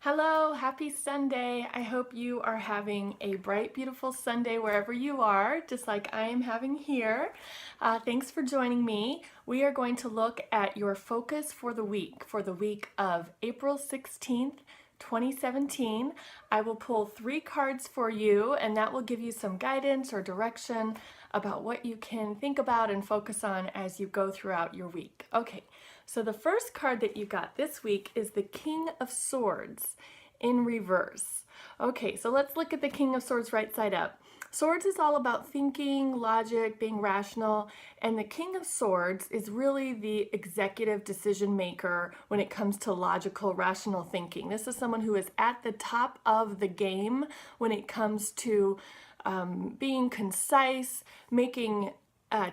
Hello, happy Sunday. I hope you are having a bright, beautiful Sunday wherever you are, just like I am having here. Thanks for joining me. We are going to look at your focus for the week of April 16th, 2017. I will pull 3 cards for you, and that will give you some guidance or direction about what you can think about and focus on as you go throughout your week. Okay, so the first card that you got this week is the King of Swords in reverse. Okay, so let's look at the King of Swords right side up. Swords is all about thinking, logic, being rational, and the King of Swords is really the executive decision maker when it comes to logical, rational thinking. This is someone who is at the top of the game when it comes to being concise,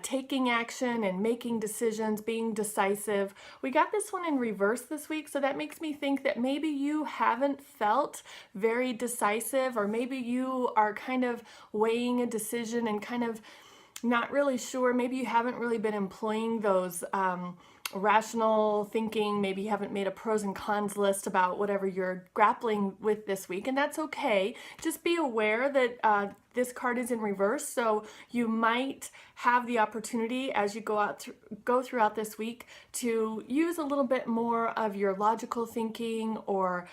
taking action and making decisions, being decisive. We got this one in reverse this week, so that makes me think that maybe you haven't felt very decisive, or maybe you are kind of weighing a decision and kind of not really sure. Maybe you haven't really been employing those rational thinking. Maybe you haven't made a pros and cons list about whatever you're grappling with this week, and that's okay. Just be aware that this card is in reverse, so you might have the opportunity as you go throughout this week to use a little bit more of your logical thinking, or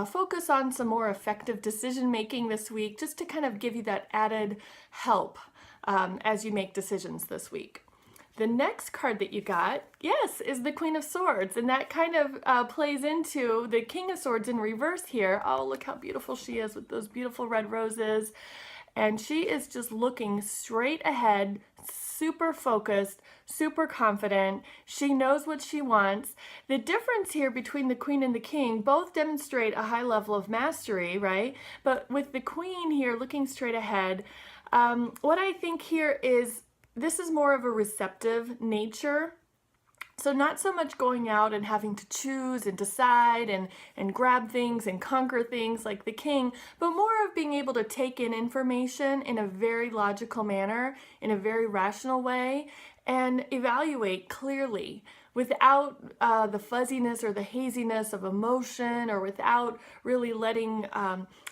focus on some more effective decision making this week, just to kind of give you that added help as you make decisions this week. The next card that you got, yes, is the Queen of Swords, and that kind of plays into the King of Swords in reverse here. Oh, look how beautiful she is with those beautiful red roses. And she is just looking straight ahead, super focused, super confident. She knows what she wants. The difference here between the Queen and the King, both demonstrate a high level of mastery, right? But with the Queen here looking straight ahead, what I think here is this is more of a receptive nature. So not so much going out and having to choose and decide and grab things and conquer things like the King, but more of being able to take in information in a very logical manner, in a very rational way, and evaluate clearly without the fuzziness or the haziness of emotion, or without really letting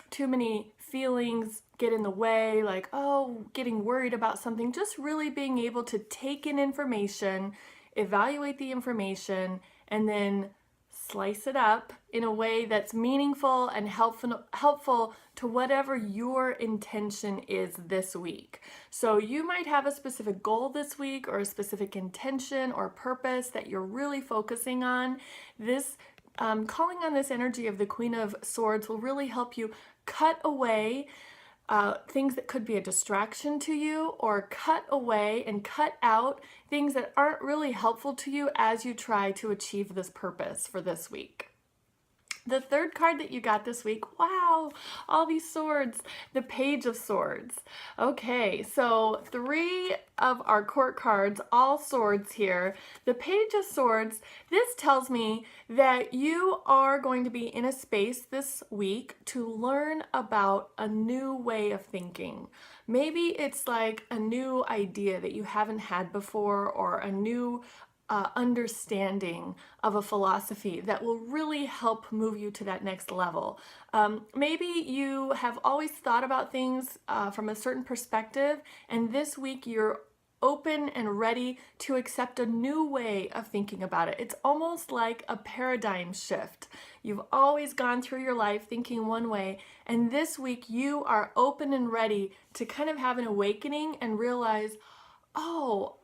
too many feelings get in the way, like, oh, getting worried about something. Just really being able to take in information, evaluate the information, and then slice it up in a way that's meaningful and helpful to whatever your intention is this week. So you might have a specific goal this week, or a specific intention or purpose that you're really focusing on. This calling on this energy of the Queen of Swords will really help you cut away things that could be a distraction to you, or cut away and cut out things that aren't really helpful to you as you try to achieve this purpose for this week. The third card that you got this week, wow, all these swords, the Page of Swords. Okay, so 3 of our court cards, all swords here. The Page of Swords, this tells me that you are going to be in a space this week to learn about a new way of thinking. Maybe it's like a new idea that you haven't had before, or a new understanding of a philosophy that will really help move you to that next level. Maybe you have always thought about things from a certain perspective, and this week you're open and ready to accept a new way of thinking about it. It's almost like a paradigm shift. You've always gone through your life thinking one way, and this week you are open and ready to kind of have an awakening and realize, oh,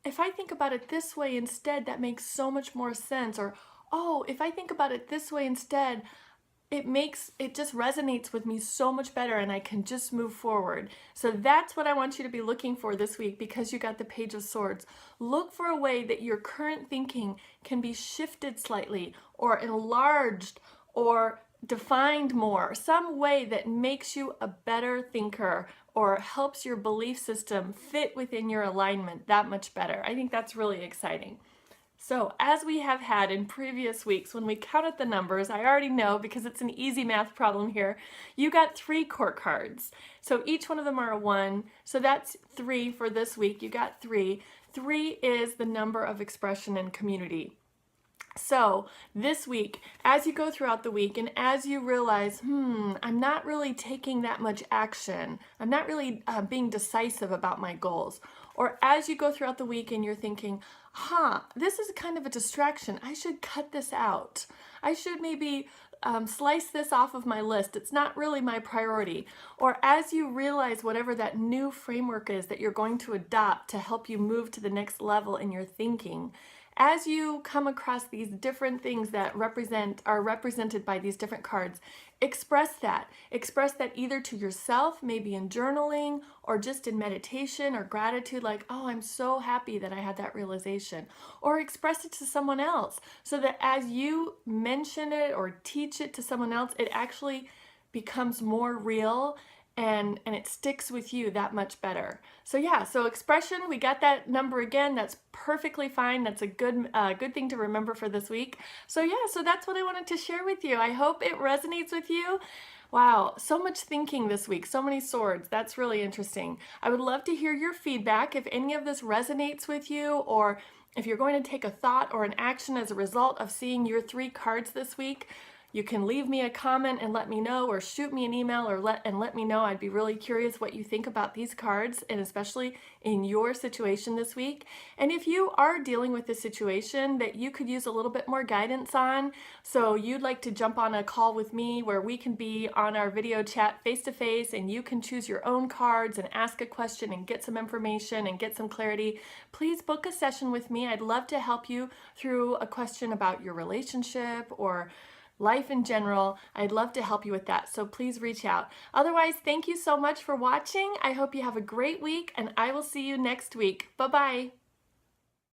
if I think about it this way instead, that makes so much more sense. Or, oh, if I think about it this way instead, it just resonates with me so much better, and I can just move forward. So that's what I want you to be looking for this week, because you got the Page of Swords. Look for a way that your current thinking can be shifted slightly, or enlarged, or defined more, some way that makes you a better thinker, or helps your belief system fit within your alignment that much better. I think that's really exciting. So as we have had in previous weeks, when we counted the numbers, I already know because it's an easy math problem here, you got 3 court cards. So each one of them are a 1, so that's 3 for this week. You got 3. 3 is the number of expression and community. So this week, as you go throughout the week and as you realize, I'm not really taking that much action, I'm not really being decisive about my goals, or as you go throughout the week and you're thinking, this is kind of a distraction, I should cut this out. I should maybe slice this off of my list. It's not really my priority. Or as you realize whatever that new framework is that you're going to adopt to help you move to the next level in your thinking, as you come across these different things that are represented by these different cards, express that. Express that either to yourself, maybe in journaling, or just in meditation or gratitude, like, oh, I'm so happy that I had that realization. Or express it to someone else so that as you mention it or teach it to someone else, it actually becomes more real and it sticks with you that much better. So yeah, so expression, we got that number again. That's perfectly fine. That's a good thing to remember for this week. So yeah, so that's what I wanted to share with you. I hope it resonates with you. Wow, so much thinking this week, so many swords. That's really interesting. I would love to hear your feedback if any of this resonates with you, or if you're going to take a thought or an action as a result of seeing your 3 cards this week. You can leave me a comment and let me know, or shoot me an email and let me know. I'd be really curious what you think about these cards, and especially in your situation this week. And if you are dealing with a situation that you could use a little bit more guidance on, so you'd like to jump on a call with me where we can be on our video chat face to face and you can choose your own cards and ask a question and get some information and get some clarity, please book a session with me. I'd love to help you through a question about your relationship or life in general. I'd love to help you with that, so please reach out. Otherwise, thank you so much for watching. I hope you have a great week, and I will see you next week. Bye-bye.